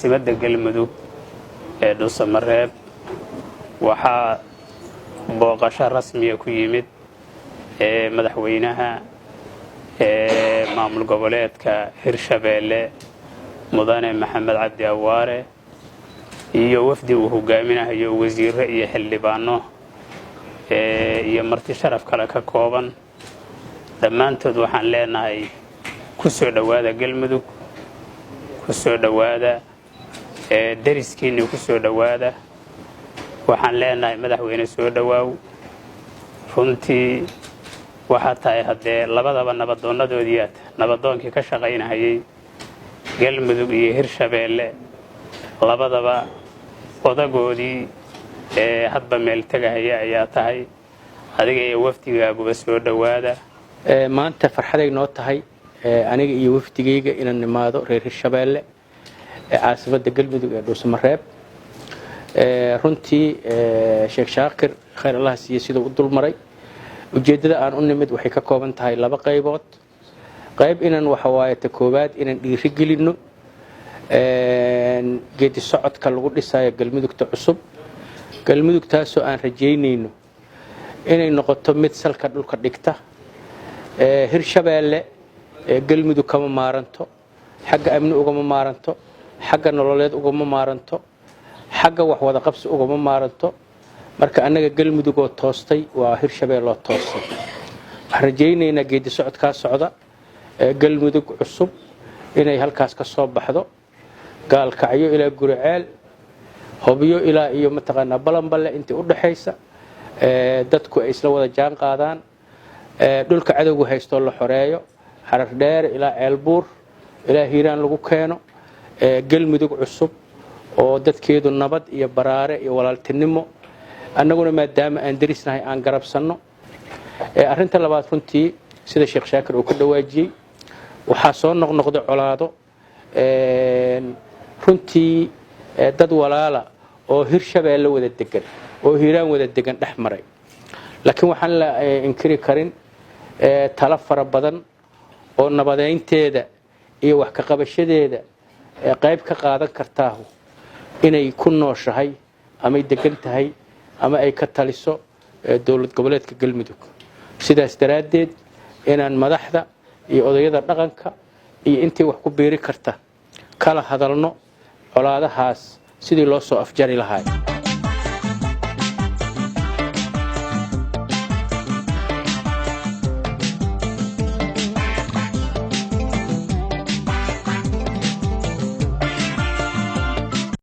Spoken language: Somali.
caasimadda galmudug ee dhuusamareeb waxaa booqasho rasmiya ku yimid madaxweynaha maamul goboleedka hirshabeelle mudane maxamed cabdi awaare iyo wafdi uu hogaaminayo wasiirro iyo xildhibaano iyo marti sharaf kale ka kooban dhammaantood waxaan leenahay ku soo dhawaada galmudug ku soo dhawaada dariskiina ku soo dhawaada waxaan leenahay madaxweyne soo dhawaaw runtii waxa tahay hadee labadaba nabadoonadoodii nabadoonkii ka shaqaynayay galmudug iyo hirshabeelle labadaba odagoodii hadba meel tagahaya ayaa tahay adiga iyo wafdigaaguba soo dhawaada maanta farxaday noo tahay aniga iyo wafdigayga inaan nimaado reer hirshabeelle caasimadda galmudug ee dhuusamareeb runtii sheekh shaakir khayr allah siiye sidoo u dulmaray ujeedada aan u nimid waxay ka kooban tahay laba qaybood qayb inaan waxa waaye ta koobaad inaan dhiiri gelino geedi socodka lagu dhisayo galmudugta cusub galmudugtaasoo aan rajaynayno inay noqoto mid salka dhulka dhigta hirshabeelle galmudug kama maaranto xagga amni ugama maaranto xagga nololeed ugama maaranto xagga wax wada qabsi ugama maaranto marka annaga galmudug oo toostay waa hirshabeelle oo toostay waxaan rajaynaynaa geedi socodkaa socda galmudug cusub inay halkaas ka soo baxdo gaalkacyo ilaa guriceel hobyo ilaa iyo mataqaanaa balanballe intii u dhaxaysa dadku ay isla wada jaan qaadaan dhulka cadowgu haystoo la xoreeyo xarar dheer ilaa ceelbuur ilaa hiiraan lagu keeno galmudug cusub oo dadkeedu nabad iyo baraare iyo walaaltinimo annaguna maadaama aan darisnahay aan garabsanno arrinta labaad runtii sida sheekh shaakir uu ka dhawaajiyey waxaa soo noqnoqday colaado runtii dad walaala oo hirshabeelle wada degan oo hiiraan wada degan dhex maray laakiin waxaan la inkiri karin talo fara badan oo nabadeynteeda iyo wax ka qabashadeeda qayb ka qaadan kartaahu inay ku nooshahay amay degan tahay ama ay ka taliso dowlad goboleedka galmudug sidaas daraaddeed inaan madaxda iyo odayada dhaqanka iyo intii wax ku biiri karta kala hadalno colaadahaas sidii loo soo afjari lahaa